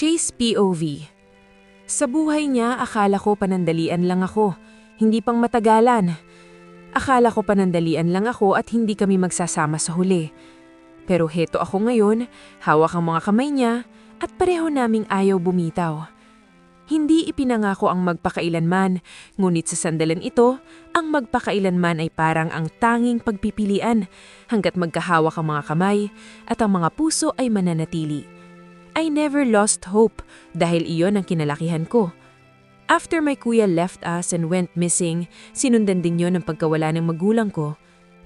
Chase POV. Sa buhay niya, akala ko panandalian lang ako, hindi pang matagalan. Akala ko panandalian lang ako at hindi kami magsasama sa huli. Pero heto ako ngayon, hawak ang mga kamay niya at pareho naming ayaw bumitaw. Hindi ipinangako ang magpakailanman, ngunit sa sandalan ito, ang magpakailanman ay parang ang tanging pagpipilian hanggat magkahawak ang mga kamay at ang mga puso ay mananatili. I never lost hope dahil iyon ang kinalakihan ko. After my kuya left us and went missing, sinundan din yon ang pagkawala ng magulang ko.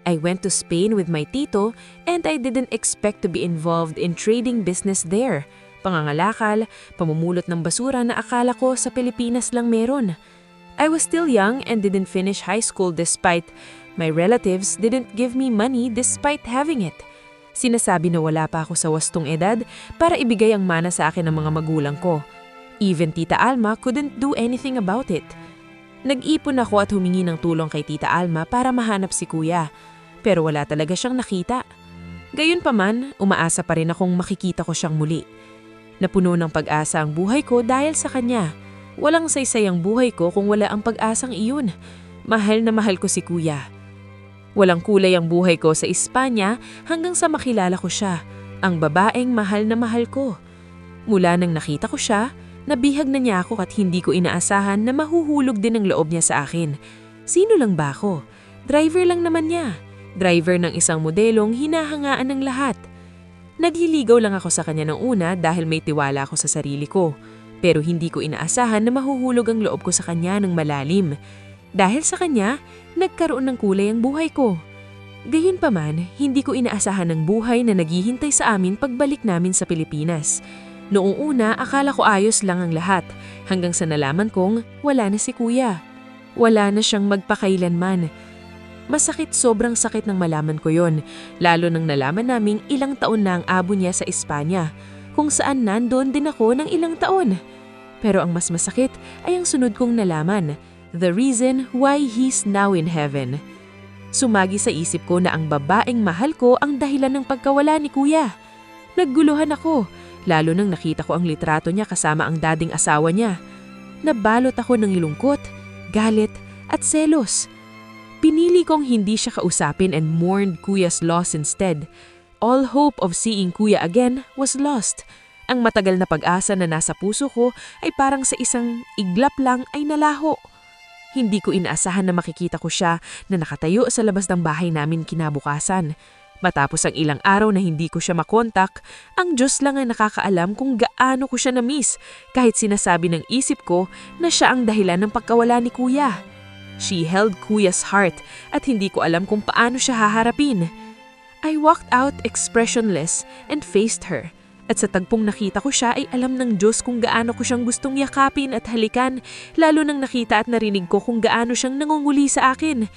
I went to Spain with my tito and I didn't expect to be involved in trading business there. Pangangalakal, pamumulot ng basura na akala ko sa Pilipinas lang meron. I was still young and didn't finish high school despite my relatives didn't give me money despite having it. Sinasabi na wala pa ako sa wastong edad para ibigay ang mana sa akin ng mga magulang ko. Even Tita Alma couldn't do anything about it. Nag-ipon ako at humingi ng tulong kay Tita Alma para mahanap si Kuya, pero wala talaga siyang nakita. Gayunpaman, umaasa pa rin akong makikita ko siyang muli. Napuno ng pag-asa ang buhay ko dahil sa kanya. Walang saysay ang buhay ko kung wala ang pag-asang iyon. Mahal na mahal ko si Kuya. Walang kulay ang buhay ko sa Espanya hanggang sa makilala ko siya, ang babaeng mahal na mahal ko. Mula nang nakita ko siya, nabihag na niya ako at hindi ko inaasahan na mahuhulog din ang loob niya sa akin. Sino lang ba ako? Driver lang naman niya. Driver ng isang modelong hinahangaan ng lahat. Nagliligaw lang ako sa kanya ng una dahil may tiwala ako sa sarili ko. Pero hindi ko inaasahan na mahuhulog ang loob ko sa kanya ng malalim. Dahil sa kanya, nagkaroon ng kulay ang buhay ko. Gayunpaman, hindi ko inaasahan ng buhay na naghihintay sa amin pagbalik namin sa Pilipinas. Noong una, akala ko ayos lang ang lahat, hanggang sa nalaman kong wala na si Kuya. Wala na siyang magpakailanman. Masakit, sobrang sakit nang malaman ko yon, lalo nang nalaman naming ilang taon na ang abo niya sa Espanya, kung saan nandoon din ako ng ilang taon. Pero ang mas masakit ay ang sunod kong nalaman. The reason why he's now in heaven. Sumagi sa isip ko na ang babaeng mahal ko ang dahilan ng pagkawala ni Kuya. Nagguluhan ako, lalo nang nakita ko ang litrato niya kasama ang dating asawa niya. Nabalot ako ng lungkot, galit at selos. Pinili kong hindi siya kausapin and mourned Kuya's loss instead. All hope of seeing Kuya again was lost. Ang matagal na pag-asa na nasa puso ko ay parang sa isang iglap lang ay nalaho. Hindi ko inaasahan na makikita ko siya na nakatayo sa labas ng bahay namin kinabukasan. Matapos ang ilang araw na hindi ko siya makontak, ang Diyos lang ang nakakaalam kung gaano ko siya na-miss kahit sinasabi ng isip ko na siya ang dahilan ng pagkawala ni Kuya. She held Kuya's heart at hindi ko alam kung paano siya haharapin. I walked out expressionless and faced her. At sa tagpong nakita ko siya ay alam ng Diyos kung gaano ko siyang gustong yakapin at halikan, lalo nang nakita at narinig ko kung gaano siyang nangunguli sa akin.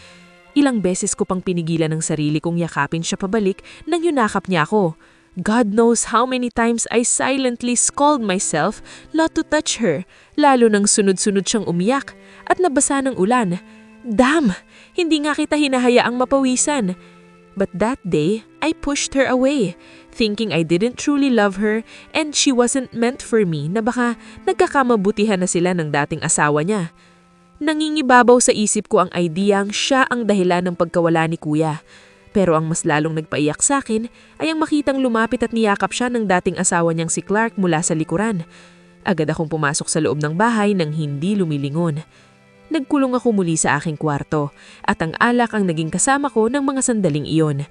Ilang beses ko pang pinigilan ng sarili kong yakapin siya pabalik nang yunakap niya ako. God knows how many times I silently scolded myself not to touch her, lalo nang sunod-sunod siyang umiyak at nabasa ng ulan. Damn! Hindi nga kita hinahayaang mapawisan. But that day, I pushed her away, thinking I didn't truly love her and she wasn't meant for me na baka nagkakamabutihan na sila ng dating asawa niya. Nangingibabaw sa isip ko ang ideyang siya ang dahilan ng pagkawala ni Kuya. Pero ang mas lalong nagpaiyak sa akin ay ang makitang lumapit at niyakap siya ng dating asawa niyang si Clark mula sa likuran. Agad akong pumasok sa loob ng bahay nang hindi lumilingon. Nagkulong ako muli sa aking kwarto at ang alak ang naging kasama ko ng mga sandaling iyon.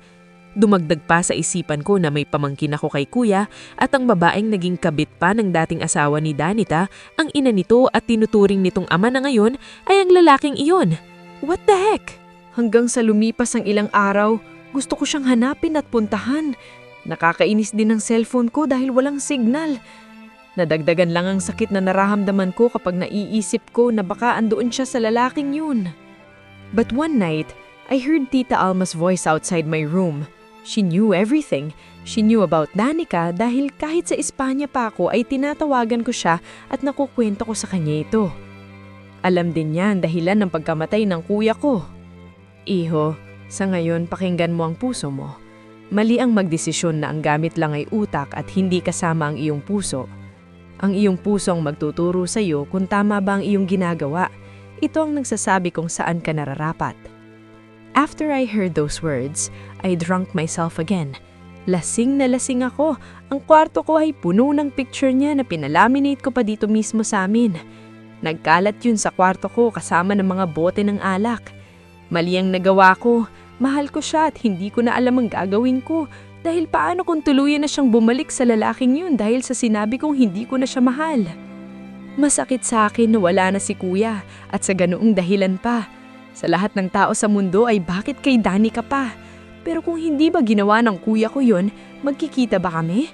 Dumagdag pa sa isipan ko na may pamangkin ako kay Kuya at ang babaeng naging kabit pa ng dating asawa ni Danita, ang ina nito at tinuturing nitong ama na ngayon ay ang lalaking iyon. What the heck? Hanggang sa lumipas ang ilang araw, gusto ko siyang hanapin at puntahan. Nakakainis din ang cellphone ko dahil walang signal. Nadagdagan lang ang sakit na nararamdaman ko kapag naiisip ko na baka andoon siya sa lalaking yun. But one night, I heard Tita Alma's voice outside my room. She knew everything. She knew about Danica dahil kahit sa Espanya pa ako ay tinatawagan ko siya at nakukwento ko sa kanya ito. Alam din niya ang dahilan ng pagkamatay ng kuya ko. Iho, sa ngayon pakinggan mo ang puso mo. Mali ang magdesisyon na ang gamit lang ay utak at hindi kasama ang iyong puso. Ang iyong puso ang magtuturo sa iyo kung tama ba ang iyong ginagawa. Ito ang nagsasabi kung saan ka nararapat. After I heard those words, I drunk myself again. Lasing na lasing ako. Ang kwarto ko ay puno ng picture niya na pinalaminate ko pa dito mismo sa amin. Nagkalat yun sa kwarto ko kasama ng mga bote ng alak. Mali ang nagawa ko. Mahal ko siya at hindi ko na alam ang gagawin ko. Dahil paano kung tuluyan na siyang bumalik sa lalaking yun dahil sa sinabi kong hindi ko na siya mahal. Masakit sa akin na wala na si kuya at sa ganoong dahilan pa. Sa lahat ng tao sa mundo ay bakit kay Danica pa? Pero kung hindi ba ginawa ng kuya ko yun, magkikita ba kami?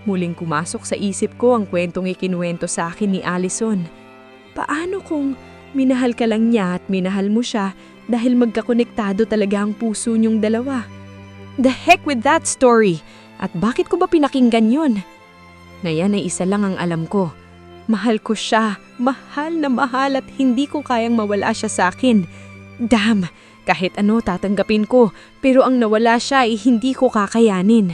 Muling pumasok sa isip ko ang kwentong ikinuwento sa akin ni Allison. Paano kung minahal ka lang niya at minahal mo siya dahil magkakonektado talaga ang puso niyong dalawa? The heck with that story! At bakit ko ba pinakinggan yun? Ngayon ay isa lang ang alam ko. Mahal ko siya, mahal na mahal at hindi ko kayang mawala siya sa akin. Damn! Kahit ano tatanggapin ko, pero ang nawala siya ay hindi ko kakayanin.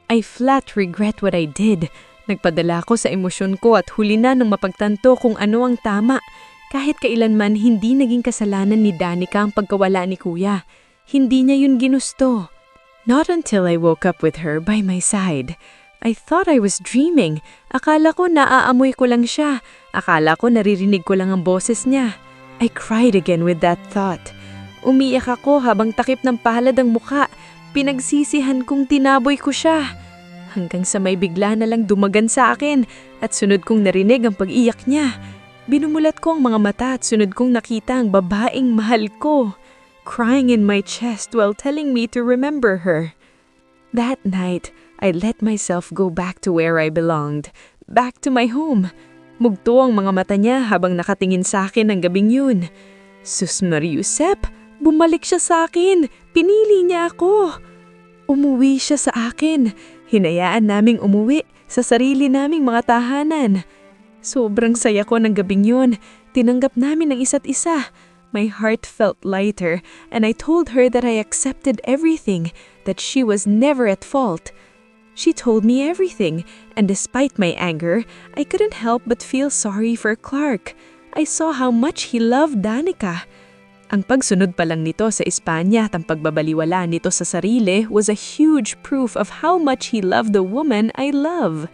I flat regret what I did. Nagpadala ko sa emosyon ko at huli na nang mapagtanto kung ano ang tama. Kahit kailanman hindi naging kasalanan ni Danica ang pagkawala ni kuya. Hindi niya yun ginusto. Not until I woke up with her by my side. I thought I was dreaming. Akala ko naaamoy ko lang siya. Akala ko naririnig ko lang ang boses niya. I cried again with that thought. Umiyak ako habang takip ng palad ang muka. Pinagsisihan kong tinaboy ko siya. Hanggang sa may bigla na lang dumagan sa akin at sunod kong narinig ang pag-iyak niya. Binumulat ko ang mga mata at sunod kong nakita ang babaeng mahal ko. Crying in my chest while telling me to remember her. That night, I let myself go back to where I belonged. Back to my home. Mugto ang mga mata niya habang nakatingin sa akin ng gabing yun. Sus Mariusep! Bumalik siya sa akin. Pinili niya ako. Umuwi siya sa akin. Hinayaan naming umuwi sa sarili naming mga tahanan. Sobrang saya ko ng gabing yun. Tinanggap namin ang isa't isa. My heart felt lighter and I told her that I accepted everything, that she was never at fault. She told me everything, and despite my anger, I couldn't help but feel sorry for Clark. I saw how much he loved Danica. Ang pagsunod pa lang nito sa Espanya at ang pagbabaliwala nito sa sarili was a huge proof of how much he loved the woman I love.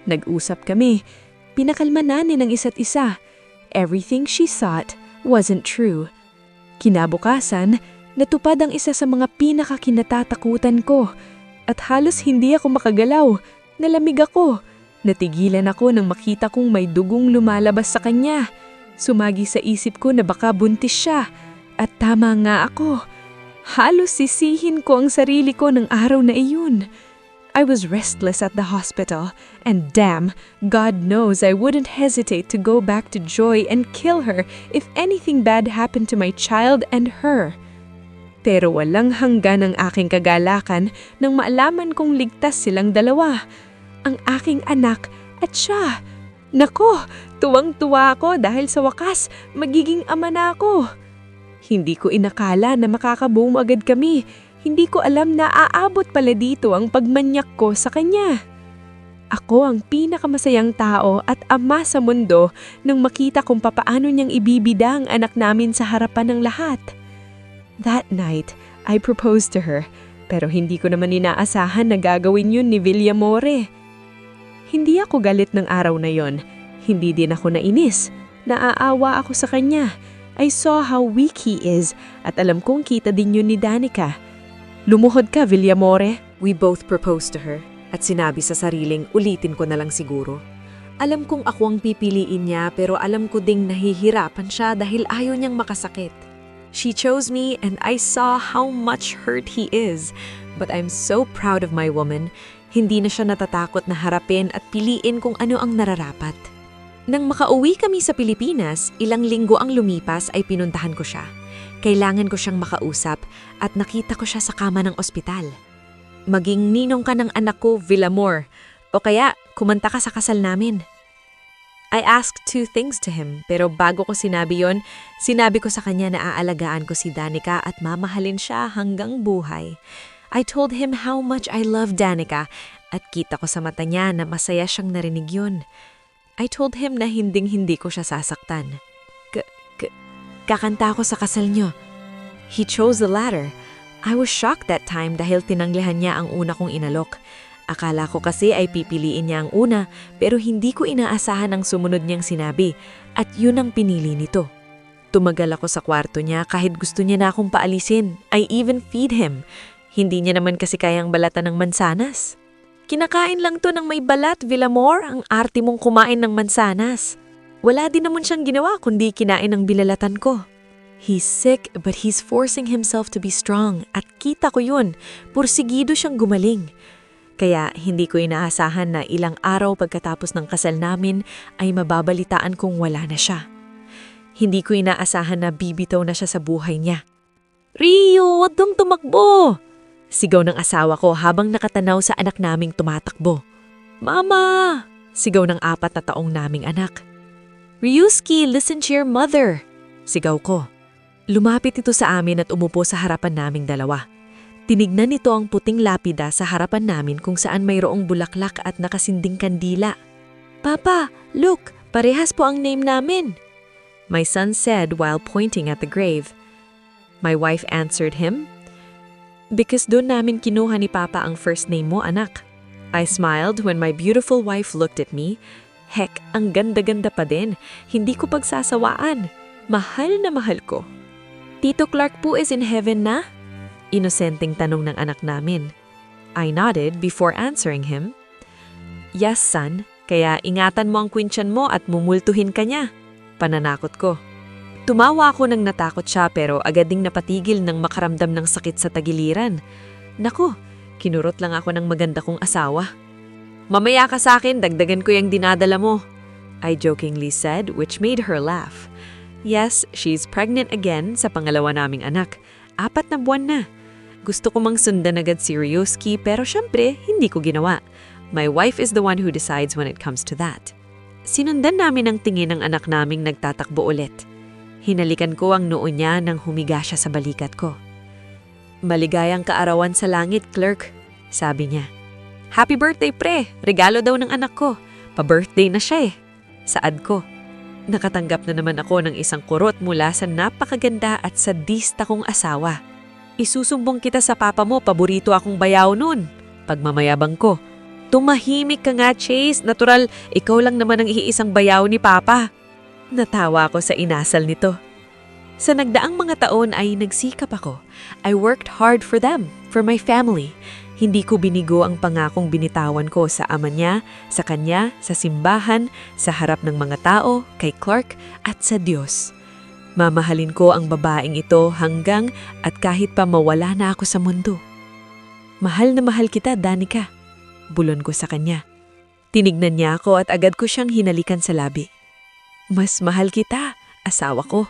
Nag-usap kami. Pinakalma namin ang isa't isa. Everything she thought wasn't true. Kinabukasan, natupad ang isa sa mga pinakakinatatakutan ko at halos hindi ako makagalaw. Nalamig ako. Natigilan ako nang makita kong may dugong lumalabas sa kanya. Sumagi sa isip ko na baka buntis siya. At tama nga ako. Halos sisihin ko ang sarili ko ng araw na iyon. I was restless at the hospital, and damn, God knows I wouldn't hesitate to go back to Joy and kill her if anything bad happened to my child and her. Pero walang hanggan ang aking kagalakan nang maalaman kong ligtas silang dalawa. Ang aking anak at siya. Nako, tuwang-tuwa ako dahil sa wakas, magiging ama na ako. Hindi ko inakala na makakaboom agad kami. Hindi ko alam na aabot pala dito ang pagmanyak ko sa kanya. Ako ang pinakamasayang tao at ama sa mundo nang makita kung papaano niyang ibibida ang anak namin sa harapan ng lahat. That night, I proposed to her, pero hindi ko naman inaasahan na gagawin yun ni Villamore. Hindi ako galit ng araw na yon. Hindi din ako nainis. Naaawa ako sa kanya. I saw how weak he is at alam kong kita din yun ni Danica. Lumuhod ka, Villamore. We both proposed to her at sinabi sa sariling ulitin ko na lang siguro. Alam kong ako ang pipiliin niya pero alam ko ding nahihirapan siya dahil ayaw niyang makasakit. She chose me and I saw how much hurt he is. But I'm so proud of my woman. Hindi na siya natatakot na harapin at piliin kung ano ang nararapat. Nang makauwi kami sa Pilipinas, ilang linggo ang lumipas ay pinuntahan ko siya. Kailangan ko siyang makausap at nakita ko siya sa kama ng ospital. Maging ninong ka ng anak ko, Villamore, o kaya kumanta ka sa kasal namin. I asked 2 things to him, pero bago ko sinabi yon, sinabi ko sa kanya na aalagaan ko si Danica at mamahalin siya hanggang buhay. I told him how much I love Danica at kita ko sa mata niya na masaya siyang narinig yun. I told him na hinding-hindi ko siya sasaktan. Kakanta ako sa kasal niyo. He chose the latter. I was shocked that time dahil tinanggihan niya ang una kong inalok. Akala ko kasi ay pipiliin niya ang una, pero hindi ko inaasahan ang sumunod niyang sinabi, at yun ang pinili nito. Tumagal ako sa kwarto niya kahit gusto niya na akong paalisin. I even feed him. Hindi niya naman kasi kayang balatan ng mansanas. Kinakain lang to ng may balat, Villamor, ang arte mong kumain ng mansanas. Wala din naman siyang ginawa kundi kinain ng bilalatan ko. He's sick but he's forcing himself to be strong at kita ko yun, pursigido siyang gumaling. Kaya hindi ko inaasahan na ilang araw pagkatapos ng kasal namin ay mababalitaan kong wala na siya. Hindi ko inaasahan na bibitaw na siya sa buhay niya. Rio, wag kang tumakbo! Sigaw ng asawa ko habang nakatanaw sa anak naming tumatakbo. Mama! Sigaw ng 4 na taong naming anak. Ryuski, listen to your mother! Sigaw ko. Lumapit ito sa amin at umupo sa harapan naming dalawa. Tinignan nito ang puting lapida sa harapan namin kung saan mayroong bulaklak at nakasinding kandila. Papa, look, parehas po ang name namin. My son said while pointing at the grave. My wife answered him, because doon namin kinuha ni Papa ang first name mo, anak. I smiled when my beautiful wife looked at me. Heck, ang ganda-ganda pa din. Hindi ko pagsasawaan. Mahal na mahal ko. Tito Clark po is in heaven na? Inosenteng tanong ng anak namin. I nodded before answering him. Yes, son. Kaya ingatan mo ang kwinsyan mo at mumultuhin ka niya. Pananakot ko. Tumawa ako nang natakot siya pero agad ding napatigil nang makaramdam ng sakit sa tagiliran. Naku, kinurot lang ako ng maganda kong asawa. Mamaya ka sa akin, dagdagan ko yung dinadala mo. I jokingly said, which made her laugh. Yes, she's pregnant again sa pangalawa naming anak. 4 na buwan na. Gusto ko mang sundan agad si Ryuski pero syempre hindi ko ginawa. My wife is the one who decides when it comes to that. Sinundan namin ang tingin ng anak naming nagtatakbo ulit. Hinalikan ko ang noo niya nang humiga siya sa balikat ko. Maligayang kaarawan sa langit, clerk, sabi niya. Happy birthday, pre! Regalo daw ng anak ko. Pa-birthday na siya eh. Saad ko. Nakatanggap na naman ako ng isang kurot mula sa napakaganda at sadista kong asawa. Isusumbong kita sa papa mo, paborito akong bayaw nun. Pagmamayabang ko. Tumahimik ka nga, Chase. Natural, ikaw lang naman ang iisang bayaw ni papa. Natawa ako sa inasal nito. Sa nagdaang mga taon ay nagsikap ako. I worked hard for them, for my family. Hindi ko binigo ang pangakong binitawan ko sa ama niya, sa kanya, sa simbahan, sa harap ng mga tao, kay Clark, at sa Diyos. Mamahalin ko ang babaeng ito hanggang at kahit pa mawala na ako sa mundo. Mahal na mahal kita, Danica. Bulon ko sa kanya. Tinignan niya ako at agad ko siyang hinalikan sa labi. Mas mahal kita, asawa ko.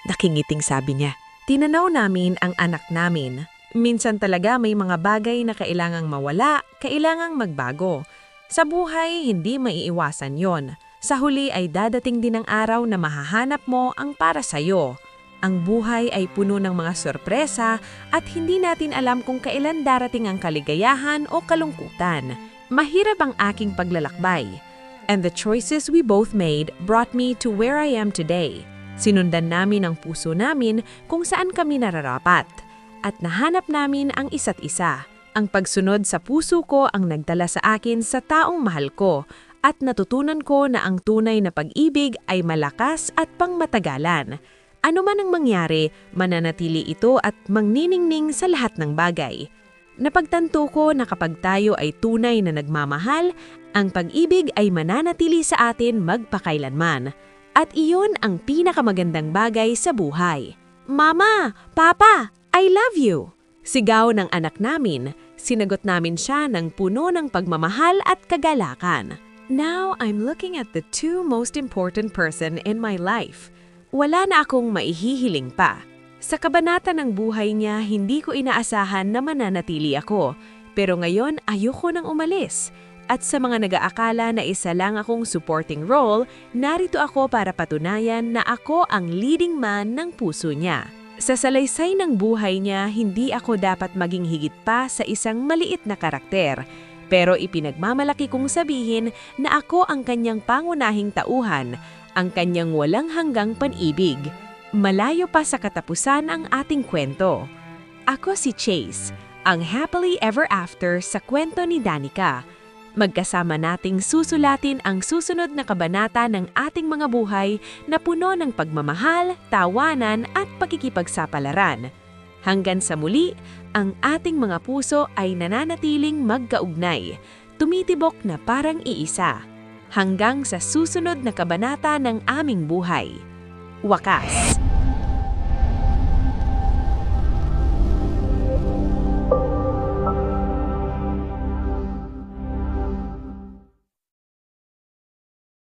Nakingiting sabi niya. Tinanaw namin ang anak namin. Minsan talaga may mga bagay na kailangang mawala, kailangang magbago. Sa buhay, hindi maiiwasan yon. Sa huli ay dadating din ang araw na mahahanap mo ang para sa'yo. Ang buhay ay puno ng mga sorpresa at hindi natin alam kung kailan darating ang kaligayahan o kalungkutan. Mahirap ang aking paglalakbay. And the choices we both made brought me to where I am today. Sinundan namin ang puso namin kung saan kami nararapat. At nahanap namin ang isa't isa. Ang pagsunod sa puso ko ang nagdala sa akin sa taong mahal ko at natutunan ko na ang tunay na pag-ibig ay malakas at pangmatagalan. Ano man ang mangyari, mananatili ito at magniningning sa lahat ng bagay. Napagtanto ko na kapag tayo ay tunay na nagmamahal, ang pag-ibig ay mananatili sa atin magpakailanman. At iyon ang pinakamagandang bagay sa buhay. Mama! Papa! I love you! Sigaw ng anak namin. Sinagot namin siya ng puno ng pagmamahal at kagalakan. Now, I'm looking at the 2 most important person in my life. Wala na akong maihihiling pa. Sa kabanata ng buhay niya, hindi ko inaasahan na mananatili ako. Pero ngayon, ayoko nang umalis. At sa mga nag-aakala na isa lang akong supporting role, narito ako para patunayan na ako ang leading man ng puso niya. Sa salaysay ng buhay niya, hindi ako dapat maging higit pa sa isang maliit na karakter. Pero ipinagmamalaki kong sabihin na ako ang kanyang pangunahing tauhan, ang kanyang walang hanggang pan-ibig. Malayo pa sa katapusan ang ating kwento. Ako si Chase, ang happily ever after sa kwento ni Danica. Magkasama nating susulatin ang susunod na kabanata ng ating mga buhay na puno ng pagmamahal, tawanan at pakikipagsapalaran. Hanggang sa muli, ang ating mga puso ay nananatiling magkaugnay, tumitibok na parang iisa. Hanggang sa susunod na kabanata ng aming buhay. Wakas.